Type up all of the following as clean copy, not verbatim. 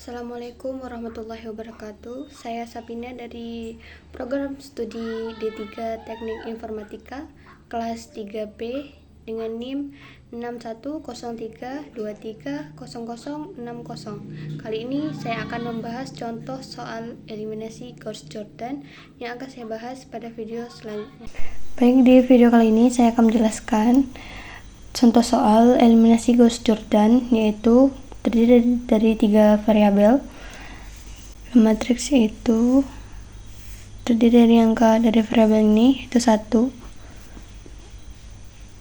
Assalamualaikum warahmatullahi wabarakatuh. Saya Sapina dari program studi D3 Teknik Informatika kelas 3B dengan NIM 6103230060. Kali ini saya akan membahas contoh soal eliminasi Gauss-Jordan yang akan saya bahas pada video selanjutnya. Baik, di video kali ini saya akan menjelaskan contoh soal eliminasi Gauss-Jordan, yaitu terdiri dari 3 variabel. Matriks itu terdiri dari angka dari variabel ini, itu 1,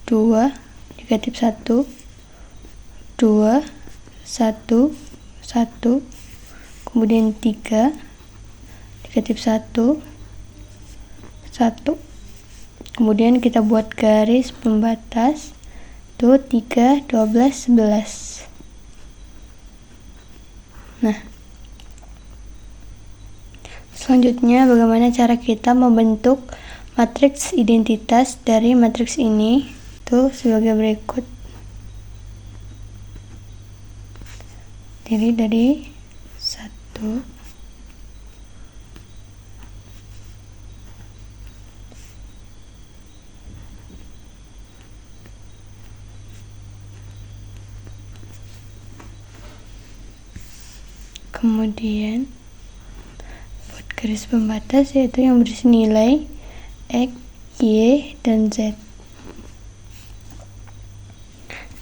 2, negatif 1, 2, 1, 1, kemudian 3, negatif 1, 1. Kemudian kita buat garis pembatas, itu 3, 12, 11. Nah, selanjutnya bagaimana cara kita membentuk matriks identitas dari matriks ini? Itu sebagai berikut. Terdiri dari 1, kemudian buat garis pembatas, yaitu yang berisi nilai X, Y, dan Z.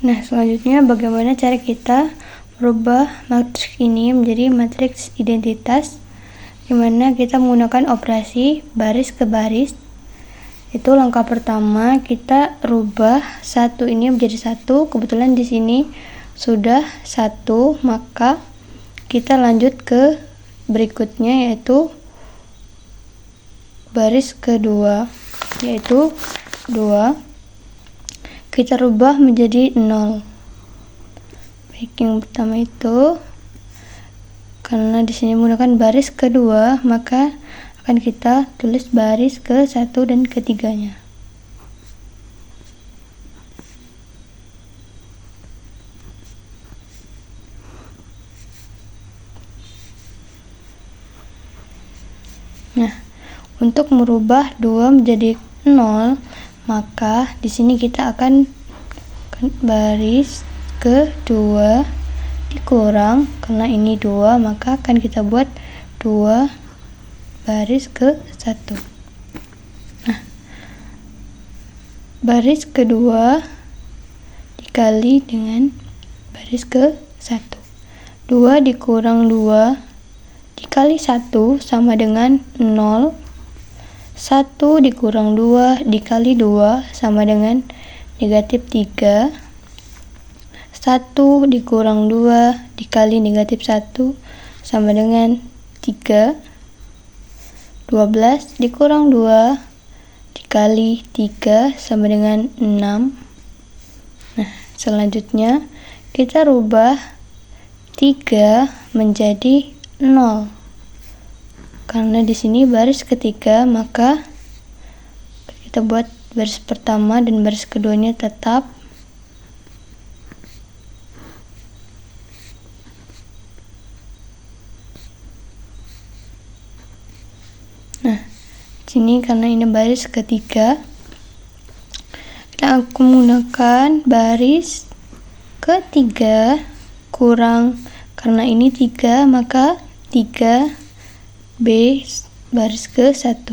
Nah, selanjutnya bagaimana cara kita merubah matriks ini menjadi matriks identitas, dimana kita menggunakan operasi baris ke baris. Itu langkah pertama, kita rubah 1 ini menjadi 1. Kebetulan di sini sudah 1, maka kita lanjut ke berikutnya, yaitu baris kedua, yaitu 2. Kita rubah menjadi 0. Baik, yang pertama itu karena di sini menggunakan baris kedua, maka akan kita tulis baris ke 1 dan ketiganya. Nah, untuk merubah 2 menjadi 0, maka di sini kita akan baris ke 2 dikurang, karena ini 2, maka akan kita buat 2 baris ke 1. Nah, baris kedua dikali dengan baris ke 1. 2 dikurang 2 dikali 1 sama dengan 0. 1 dikurang 2 dikali 2 sama dengan negatif 3. 1 dikurang 2 dikali negatif 1 sama dengan 3. 12 dikurang 2 dikali 3 sama dengan 6. Nah, selanjutnya kita rubah 3 menjadi 0. Karena di sini baris ketiga, maka kita buat baris pertama dan baris keduanya tetap. Nah, sini karena ini baris ketiga, kita akan menggunakan baris ketiga kurang, karena ini 3, maka 3 B baris ke 1.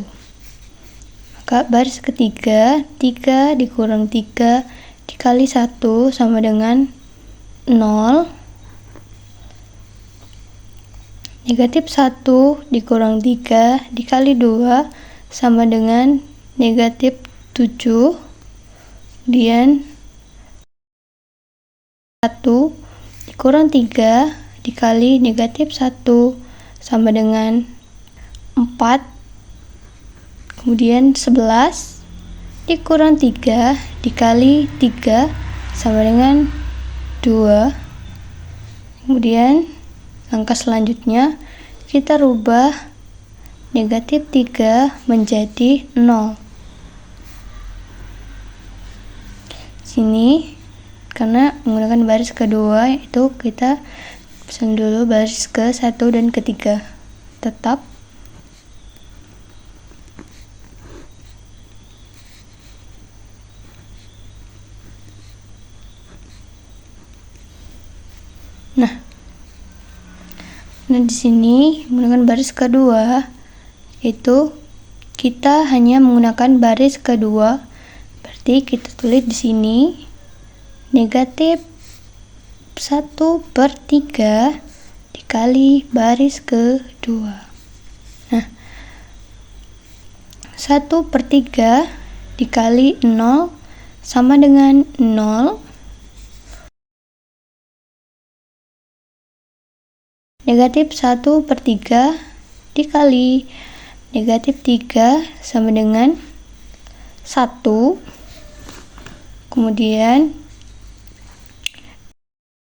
Maka baris ketiga, 3 dikurang 3 dikali 1 sama dengan 0. Negatif 1 dikurang 3 dikali 2 sama dengan negatif 7. Kemudian 1 dikurang 3 dikali negatif 1 sama dengan 4. Kemudian 11 dikurang 3 dikali 3 sama dengan 2. Kemudian langkah selanjutnya kita rubah negatif 3 menjadi 0. Sini karena menggunakan baris kedua, itu kita Pesan dulu baris ke 1 dan ke-3 tetap. Nah di sini menggunakan baris kedua, itu kita hanya menggunakan baris kedua. Berarti kita tulis di sini negatif 1/3 dikali baris kedua. Nah, 1/3 dikali 0 sama dengan 0. Negatif 1/3 dikali negatif 3 sama dengan 1. Kemudian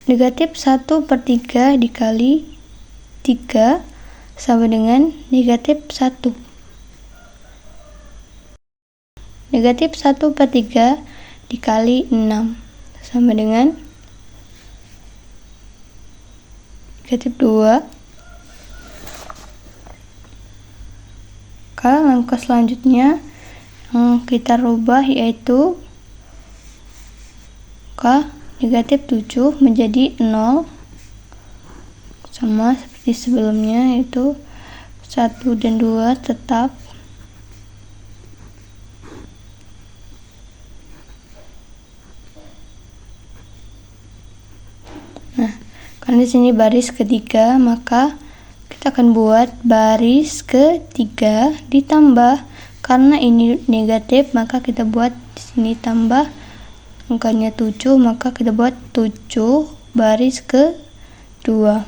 negatif 1/3 dikali 3 sama dengan negatif 1. Negatif 1/3 dikali 6 sama dengan negatif 2. Langkah selanjutnya yang kita rubah yaitu negatif 7 menjadi 0, sama seperti sebelumnya, yaitu 1 dan 2 tetap. Nah, karena di sini baris ketiga, maka kita akan buat baris ketiga ditambah, karena ini negatif maka kita buat di sini tambah angkanya 7, maka kita buat 7 baris kedua.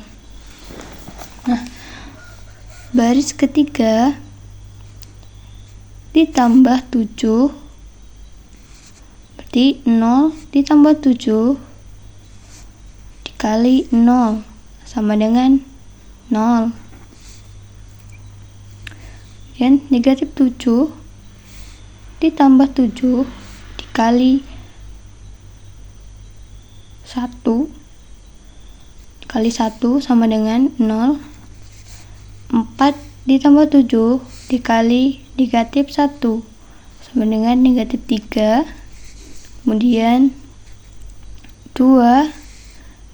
Nah, baris ketiga ditambah 7 berarti 0 ditambah 7 dikali 0 sama dengan 0. Dan negatif 7 ditambah 7 dikali 1 dikali 1 sama dengan 0. 4 ditambah 7 dikali negatif 1 sama dengan negatif 3. Kemudian 2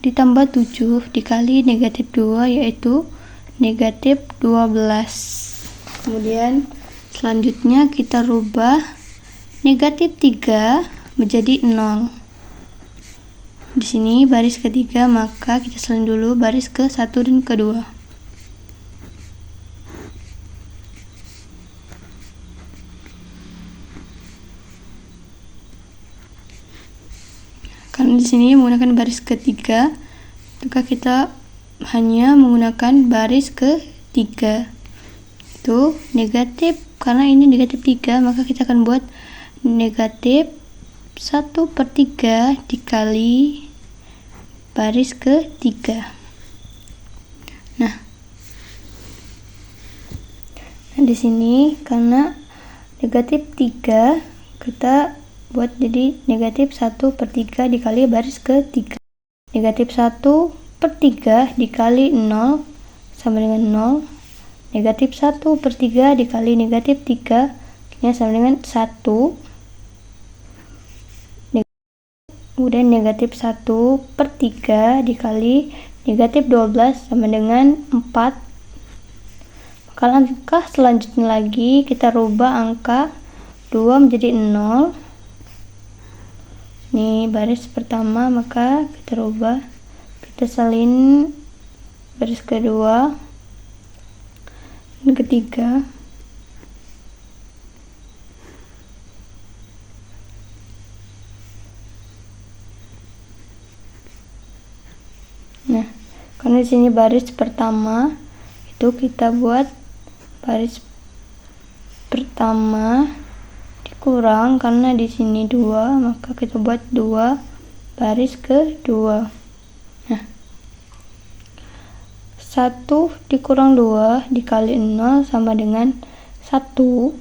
ditambah 7 dikali negatif 2 yaitu negatif 12. Kemudian selanjutnya kita rubah negatif 3 menjadi 0. Di sini baris ketiga, maka kita salin dulu baris ke 1 dan kedua. Karena di sini menggunakan baris ketiga, maka kita hanya menggunakan baris ketiga. Itu negatif, karena ini negatif 3, maka kita akan buat negatif 1/3 dikali baris ketiga. Nah, di sini karena negatif 3, kita buat jadi negatif 1/3 dikali baris ketiga. Negatif 1/3 dikali 0 sama dengan 0. Negatif 1/3 dikali negatif 3 sama dengan 1. Kemudian negatif 1/3 dikali negatif 12 sama dengan 4. Maka langkah selanjutnya lagi kita rubah angka 2 menjadi 0. Ini baris pertama, maka kita rubah, kita salin baris kedua dan ketiga. Nah, karena di sini baris pertama, itu kita buat baris pertama dikurang, karena di sini 2, maka kita buat 2 baris kedua. Nah, 1 dikurang 2 dikali 0 sama dengan 1.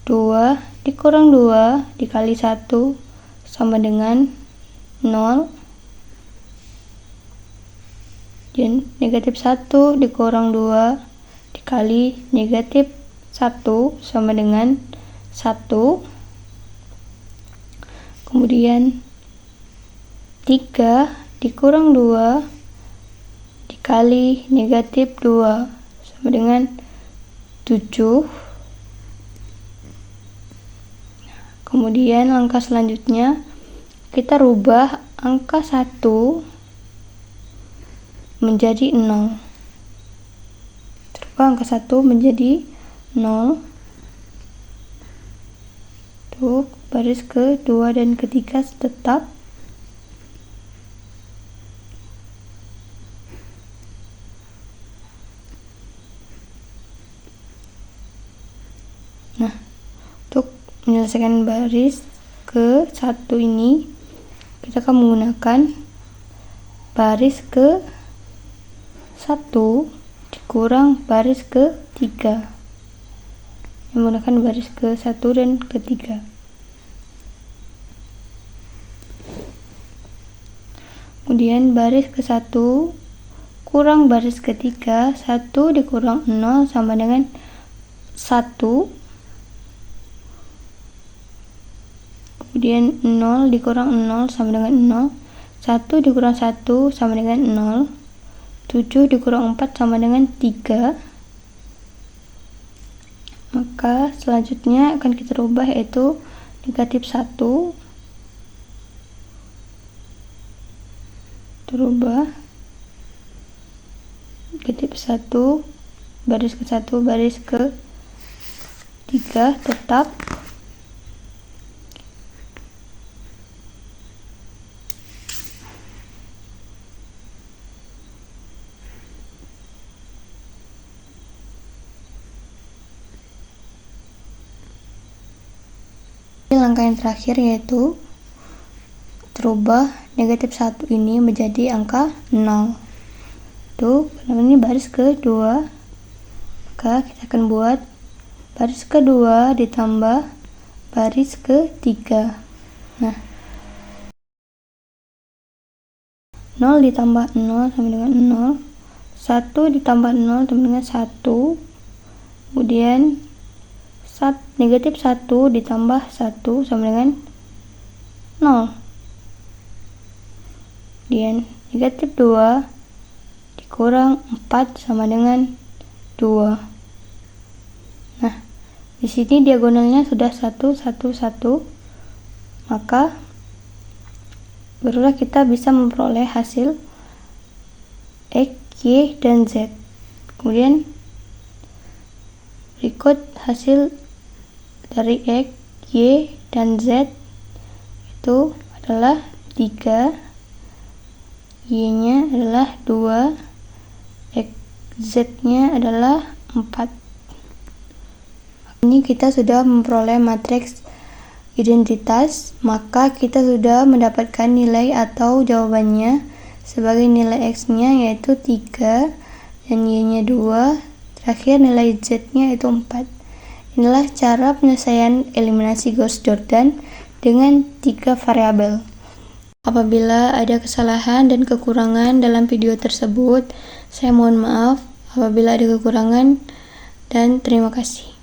2 dikurang 2 dikali 1 sama dengan 0. Kemudian negatif 1 dikurang 2 dikali negatif 1 sama dengan 1. Kemudian 3 dikurang 2 dikali negatif 2 sama dengan 7. Kemudian langkah selanjutnya kita rubah angka 1 menjadi 0. Rubah angka 1 menjadi 0 untuk baris kedua dan ketiga tetap. Nah, untuk menyelesaikan baris ke 1 ini kita akan menggunakan baris ke 1 dikurang baris ke 3, menggunakan baris ke 1 dan ke 3. Kemudian baris ke 1 kurang baris ke 3, 1 dikurang 0 sama dengan 1. Kemudian 0 dikurang 0 sama dengan 0, 1 dikurang 1 sama dengan 0, 7 dikurang 4 sama dengan 3. Maka selanjutnya akan kita rubah, yaitu negatif 1 terubah negatif 1 baris ke 1 baris ke 3 tetap. Langkah yang terakhir yaitu terubah negatif 1 ini menjadi angka 0. Ini baris kedua, maka kita akan buat baris kedua ditambah baris ketiga. Nah, 0 ditambah 0 sama dengan 0, 1 ditambah 0 sama dengan 1, kemudian negatif 1 ditambah 1 sama dengan 0. Kemudian negatif 2 dikurang 4 sama dengan 2. Nah, di sini diagonalnya sudah 1, 1, 1. Maka barulah kita bisa memperoleh hasil X, Y, dan Z. Kemudian berikut hasil dari X, Y, dan Z itu adalah 3, Y-nya adalah 2, Z-nya adalah 4. Ini kita sudah memperoleh matriks identitas, maka kita sudah mendapatkan nilai atau jawabannya sebagai nilai X-nya yaitu 3 dan Y-nya 2, terakhir nilai Z-nya itu 4. Inilah cara penyelesaian eliminasi Gauss-Jordan dengan 3 variabel. Apabila ada kesalahan dan kekurangan dalam video tersebut, saya mohon maaf apabila ada kekurangan, dan terima kasih.